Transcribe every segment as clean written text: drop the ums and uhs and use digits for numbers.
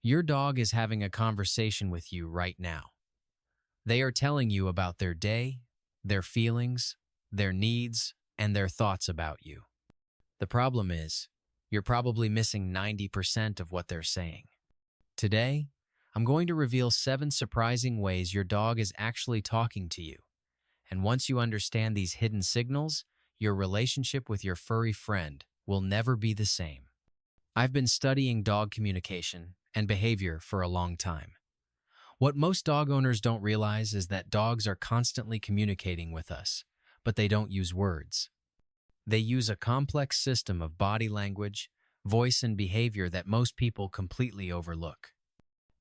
Your dog is having a conversation with you right now. They are telling you about their day, their feelings, their needs, and their thoughts about you. The problem is, you're probably missing 90% of what they're saying. Today, I'm going to reveal 7 surprising ways your dog is actually talking to you. And once you understand these hidden signals, your relationship with your furry friend will never be the same. I've been studying dog communication and behavior for a long time. What most dog owners don't realize is that dogs are constantly communicating with us, but they don't use words. They use a complex system of body language, voice, and behavior that most people completely overlook.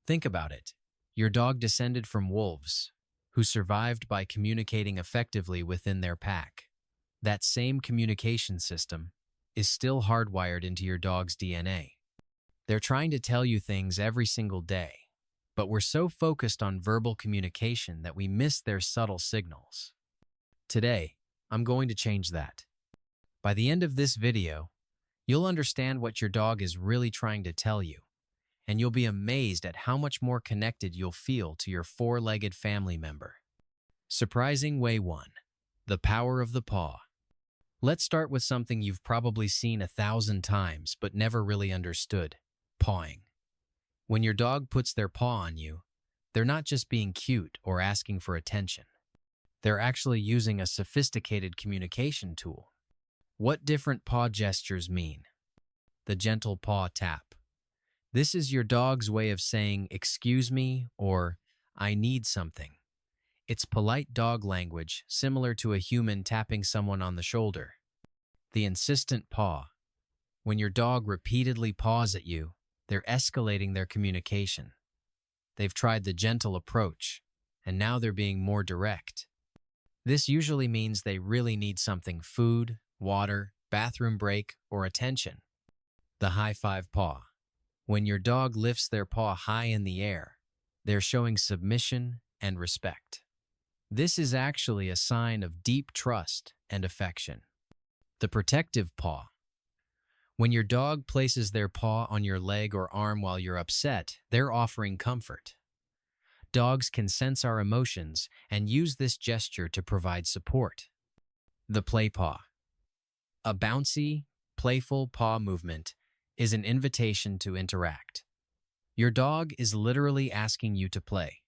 Think about it. Your dog descended from wolves, who survived by communicating effectively within their pack. That same communication system is still hardwired into your dog's DNA. They're trying to tell you things every single day, but we're so focused on verbal communication that we miss their subtle signals. Today, I'm going to change that. By the end of this video, you'll understand what your dog is really trying to tell you, and you'll be amazed at how much more connected you'll feel to your 4-legged family member. Surprising way 1. The power of the paw. Let's start with something you've probably seen 1,000 times but never really understood: pawing. When your dog puts their paw on you, they're not just being cute or asking for attention. They're actually using a sophisticated communication tool. What different paw gestures mean? The gentle paw tap. This is your dog's way of saying, "Excuse me," or "I need something." It's polite dog language, similar to a human tapping someone on the shoulder. The insistent paw. When your dog repeatedly paws at you, they're escalating their communication. They've tried the gentle approach, and now they're being more direct. This usually means they really need something: food, water, bathroom break, or attention. The high-five paw. When your dog lifts their paw high in the air, they're showing submission and respect. This is actually a sign of deep trust and affection. The protective paw. When your dog places their paw on your leg or arm while you're upset, they're offering comfort. Dogs can sense our emotions and use this gesture to provide support. The play paw. A bouncy, playful paw movement is an invitation to interact. Your dog is literally asking you to play.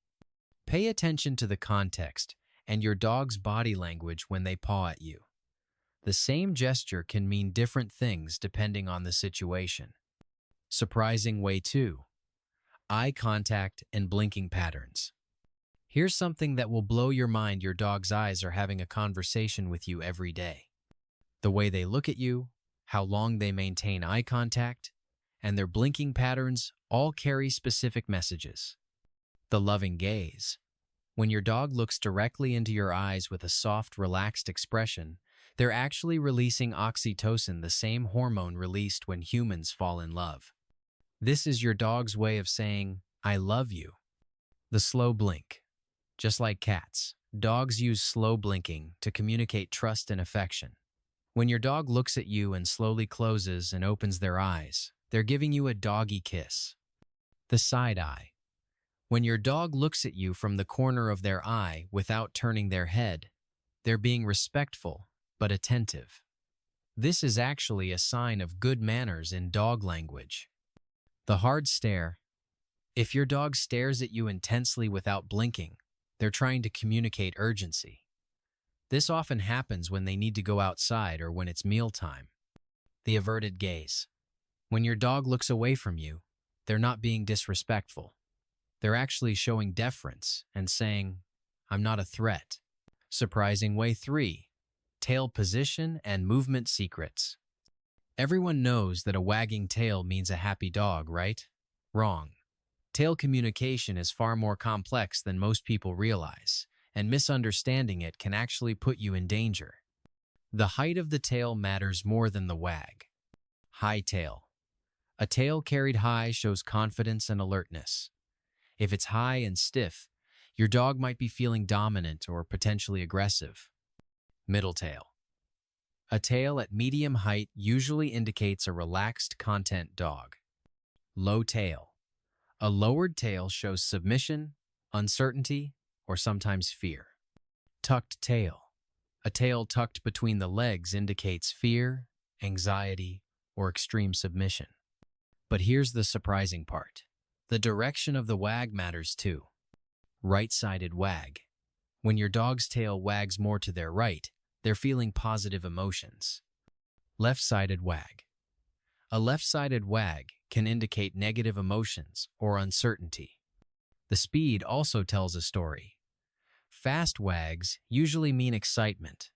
Pay attention to the context and your dog's body language when they paw at you. The same gesture can mean different things depending on the situation. Surprising way 2. Eye contact and blinking patterns. Here's something that will blow your mind: your dog's eyes are having a conversation with you every day. The way they look at you, how long they maintain eye contact, and their blinking patterns all carry specific messages. The loving gaze. When your dog looks directly into your eyes with a soft, relaxed expression, they're actually releasing oxytocin, the same hormone released when humans fall in love. This is your dog's way of saying, "I love you." The slow blink. Just like cats, dogs use slow blinking to communicate trust and affection. When your dog looks at you and slowly closes and opens their eyes, they're giving you a doggy kiss. The side eye. When your dog looks at you from the corner of their eye without turning their head, they're being respectful but attentive. This is actually a sign of good manners in dog language. The hard stare. If your dog stares at you intensely without blinking, they're trying to communicate urgency. This often happens when they need to go outside or when it's mealtime. The averted gaze. When your dog looks away from you, they're not being disrespectful. They're actually showing deference and saying, "I'm not a threat." Surprising way 3. Tail position and movement secrets. Everyone knows that a wagging tail means a happy dog, right? Wrong. Tail communication is far more complex than most people realize, and misunderstanding it can actually put you in danger. The height of the tail matters more than the wag. High tail. A tail carried high shows confidence and alertness. If it's high and stiff, your dog might be feeling dominant or potentially aggressive. Middle tail. A tail at medium height usually indicates a relaxed content dog. Low tail. A lowered tail shows submission, uncertainty, or sometimes fear. Tucked tail. A tail tucked between the legs indicates fear, anxiety, or extreme submission. But here's the surprising part. The direction of the wag matters too. Right-sided wag. When your dog's tail wags more to their right, they're feeling positive emotions. Left-sided wag. A left-sided wag can indicate negative emotions or uncertainty. The speed also tells a story. Fast wags usually mean excitement,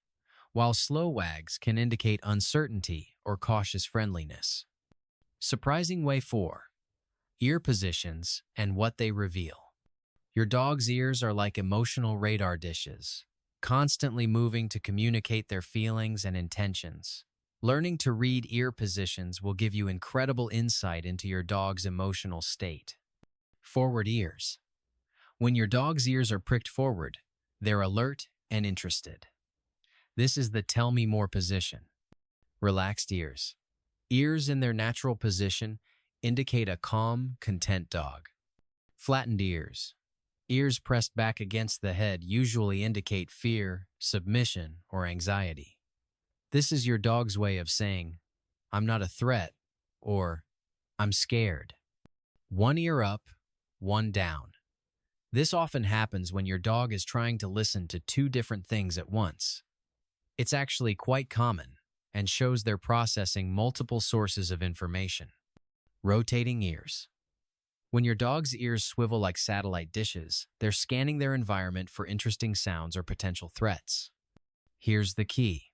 while slow wags can indicate uncertainty or cautious friendliness. Surprising way 4. Ear positions and what they reveal. Your dog's ears are like emotional radar dishes, constantly moving to communicate their feelings and intentions. Learning to read ear positions will give you incredible insight into your dog's emotional state. Forward ears. When your dog's ears are pricked forward, they're alert and interested. This is the tell me more position. Relaxed ears. Ears in their natural position indicate a calm, content dog. Flattened ears. Ears pressed back against the head usually indicate fear, submission, or anxiety. This is your dog's way of saying, I'm not a threat, or I'm scared. One ear up, one down. This often happens when your dog is trying to listen to two different things at once. It's actually quite common and shows they're processing multiple sources of information. Rotating ears. When your dog's ears swivel like satellite dishes, they're scanning their environment for interesting sounds or potential threats. Here's the key.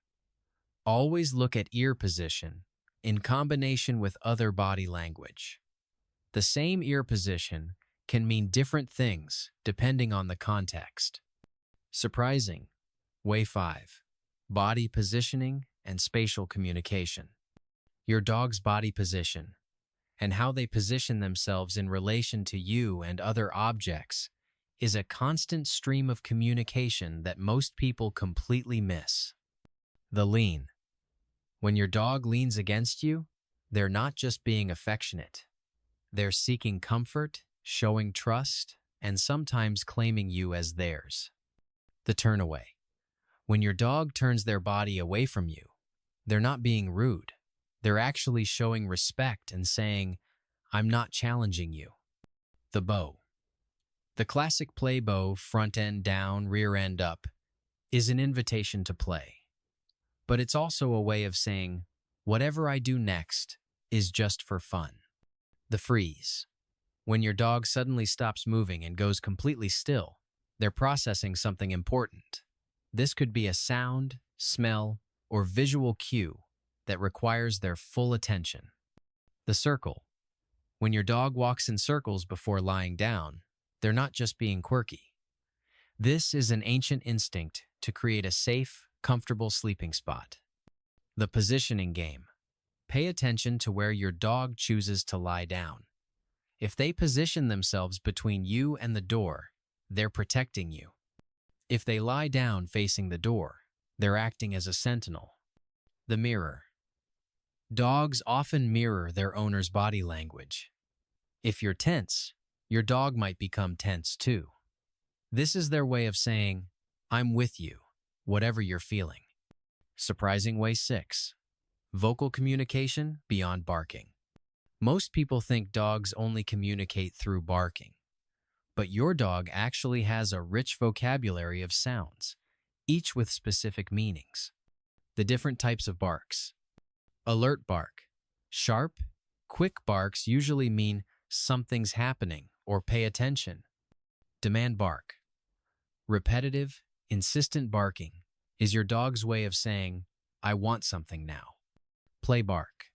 Always look at ear position in combination with other body language. The same ear position can mean different things depending on the context. Surprising. Way 5. Body positioning and spatial communication. Your dog's body position and how they position themselves in relation to you and other objects is a constant stream of communication that most people completely miss. The lean. When your dog leans against you, they're not just being affectionate. They're seeking comfort, showing trust, and sometimes claiming you as theirs. The turn away. When your dog turns their body away from you, they're not being rude. They're actually showing respect and saying, I'm not challenging you. The bow. The classic play bow, front end down, rear end up, is an invitation to play. But it's also a way of saying, whatever I do next is just for fun. The freeze. When your dog suddenly stops moving and goes completely still, they're processing something important. This could be a sound, smell, or visual cue that requires their full attention. The circle. When your dog walks in circles before lying down, they're not just being quirky. This is an ancient instinct to create a safe, comfortable sleeping spot. The positioning game. Pay attention to where your dog chooses to lie down. If they position themselves between you and the door, they're protecting you. If they lie down facing the door, they're acting as a sentinel. The mirror. Dogs often mirror their owner's body language. If you're tense, your dog might become tense too. This is their way of saying, I'm with you, whatever you're feeling. Surprising way 6. Vocal communication beyond barking. Most people think dogs only communicate through barking, but your dog actually has a rich vocabulary of sounds, each with specific meanings. The different types of barks. Alert bark. Sharp, quick barks usually mean something's happening or pay attention. Demand bark. Repetitive, insistent barking is your dog's way of saying, I want something now. Play bark.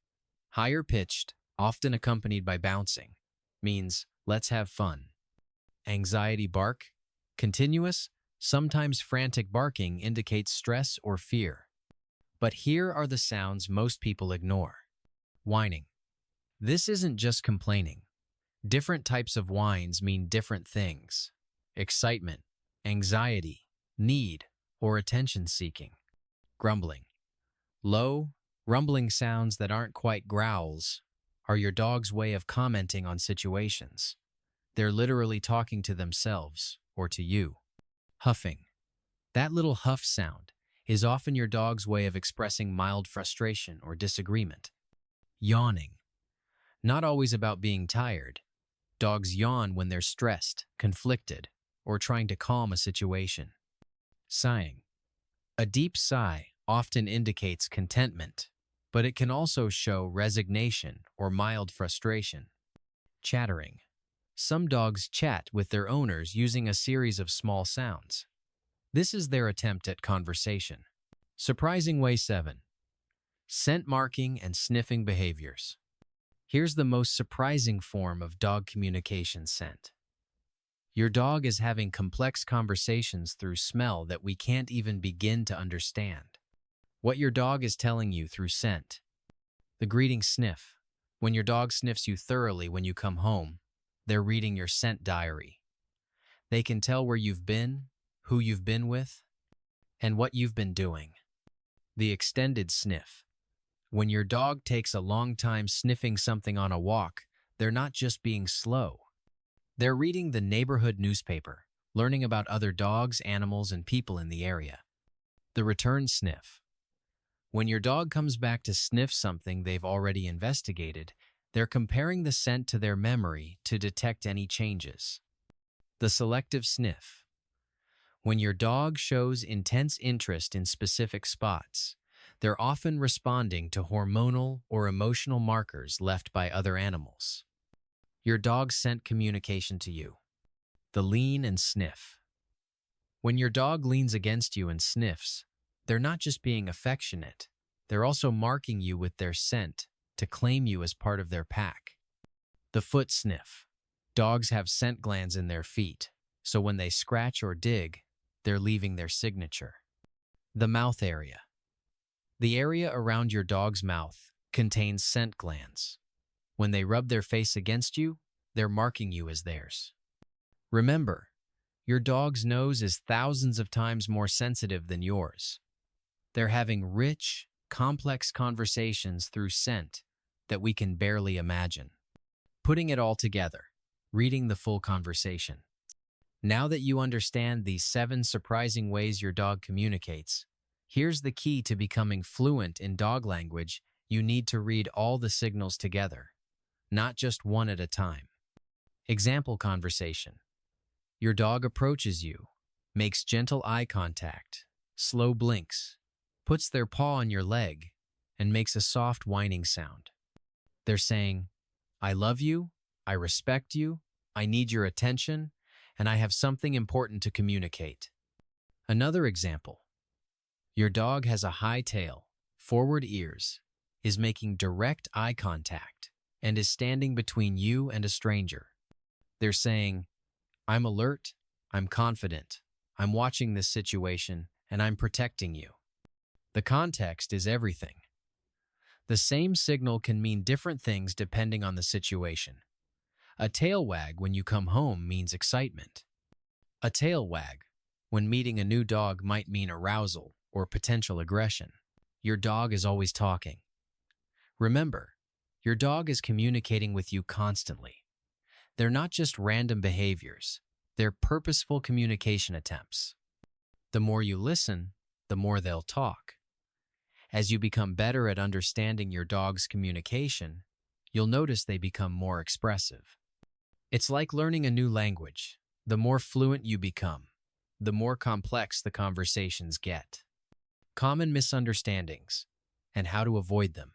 Higher pitched, often accompanied by bouncing, means let's have fun. Anxiety bark. Continuous, sometimes frantic barking indicates stress or fear. But here are the sounds most people ignore. Whining. This isn't just complaining. Different types of whines mean different things. Excitement, anxiety, need, or attention-seeking. Grumbling. Low, rumbling sounds that aren't quite growls are your dog's way of commenting on situations. They're literally talking to themselves or to you. Huffing. That little huff sound is often your dog's way of expressing mild frustration or disagreement. Yawning. Not always about being tired. Dogs yawn when they're stressed, conflicted, or trying to calm a situation. Sighing. A deep sigh often indicates contentment, but it can also show resignation or mild frustration. Chattering. Some dogs chat with their owners using a series of small sounds. This is their attempt at conversation. Surprising way 7. Scent marking and sniffing behaviors. Here's the most surprising form of dog communication: scent. Your dog is having complex conversations through smell that we can't even begin to understand. What your dog is telling you through scent. The greeting sniff. When your dog sniffs you thoroughly when you come home, they're reading your scent diary. They can tell where you've been, who you've been with, and what you've been doing. The extended sniff. When your dog takes a long time sniffing something on a walk, they're not just being slow. They're reading the neighborhood newspaper, learning about other dogs, animals, and people in the area. The return sniff. When your dog comes back to sniff something they've already investigated, they're comparing the scent to their memory to detect any changes. The selective sniff. When your dog shows intense interest in specific spots, they're often responding to hormonal or emotional markers left by other animals. Your dog's scent communication to you. The lean and sniff. When your dog leans against you and sniffs, they're not just being affectionate, they're also marking you with their scent to claim you as part of their pack. The foot sniff. Dogs have scent glands in their feet, so when they scratch or dig, they're leaving their signature. The mouth area. The area around your dog's mouth contains scent glands. When they rub their face against you, they're marking you as theirs. Remember, your dog's nose is thousands of times more sensitive than yours. They're having rich, complex conversations through scent that we can barely imagine. Putting it all together, reading the full conversation. Now that you understand these 7 surprising ways your dog communicates, here's the key to becoming fluent in dog language. You need to read all the signals together, not just one at a time. Example conversation. Your dog approaches you, makes gentle eye contact, slow blinks, puts their paw on your leg, and makes a soft whining sound. They're saying, "I love you, I respect you, I need your attention, and I have something important to communicate." Another example. Your dog has a high tail, forward ears, is making direct eye contact, and is standing between you and a stranger. They're saying, "I'm alert, I'm confident, I'm watching this situation, and I'm protecting you." The context is everything. The same signal can mean different things depending on the situation. A tail wag when you come home means excitement. A tail wag when meeting a new dog might mean arousal or potential aggression. Your dog is always talking. Remember, your dog is communicating with you constantly. They're not just random behaviors, they're purposeful communication attempts. The more you listen, the more they'll talk. As you become better at understanding your dog's communication, you'll notice they become more expressive. It's like learning a new language. The more fluent you become, the more complex the conversations get. Common misunderstandings and how to avoid them.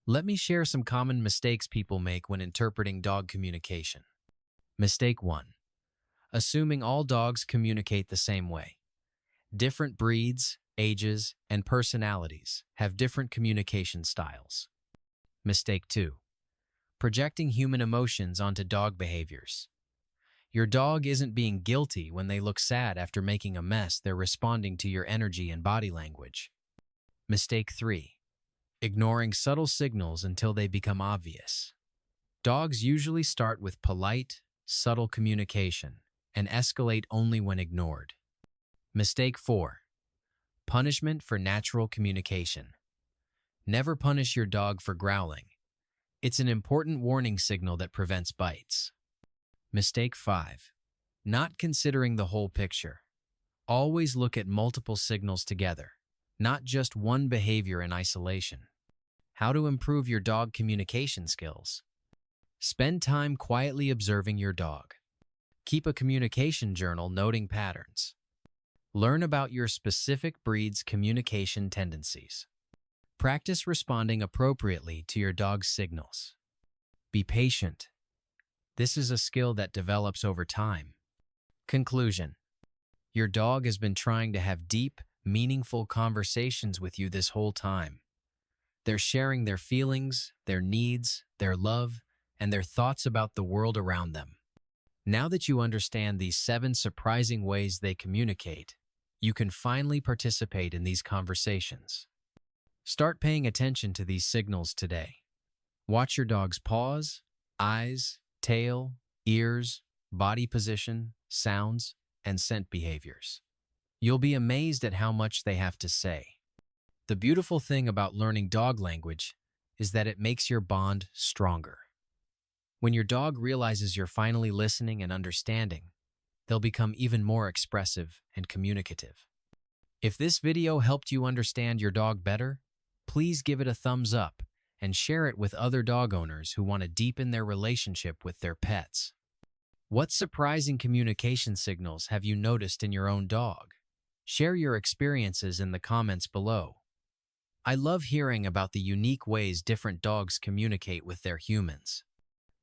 Let me share some common mistakes people make when interpreting dog communication. Mistake 1. Assuming all dogs communicate the same way. Different breeds, ages, and personalities have different communication styles. Mistake 2. Projecting human emotions onto dog behaviors. Your dog isn't being guilty when they look sad after making a mess. They're responding to your energy and body language. Mistake 3. Ignoring subtle signals until they become obvious. Dogs usually start with polite, subtle communication and escalate only when ignored. Mistake 4. Punishment for natural communication. Never punish your dog for growling. It's an important warning signal that prevents bites. Mistake 5. Not considering the whole picture. Always look at multiple signals together, not just one behavior in isolation. How to improve your dog communication skills. Spend time quietly observing your dog. Keep a communication journal noting patterns. Learn about your specific breed's communication tendencies. Practice responding appropriately to your dog's signals. Be patient. This is a skill that develops over time. Conclusion. Your dog has been trying to have deep, meaningful conversations with you this whole time. They're sharing their feelings, their needs, their love, and their thoughts about the world around them. Now that you understand these 7 surprising ways they communicate, you can finally participate in these conversations. Start paying attention to these signals today. Watch your dog's paws, eyes, tail, ears, body position, sounds, and scent behaviors. You'll be amazed at how much they have to say. The beautiful thing about learning dog language is that it makes your bond stronger. When your dog realizes you're finally listening and understanding, they'll become even more expressive and communicative. If this video helped you understand your dog better, please give it a thumbs up and share it with other dog owners who want to deepen their relationship with their pets. What surprising communication signals have you noticed in your own dog? Share your experiences in the comments below. I love hearing about the unique ways different dogs communicate with their humans.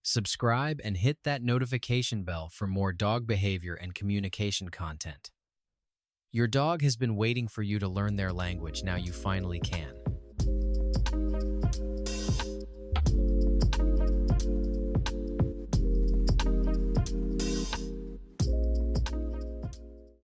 Subscribe and hit that notification bell for more dog behavior and communication content. Your dog has been waiting for you to learn their language. Now you finally can.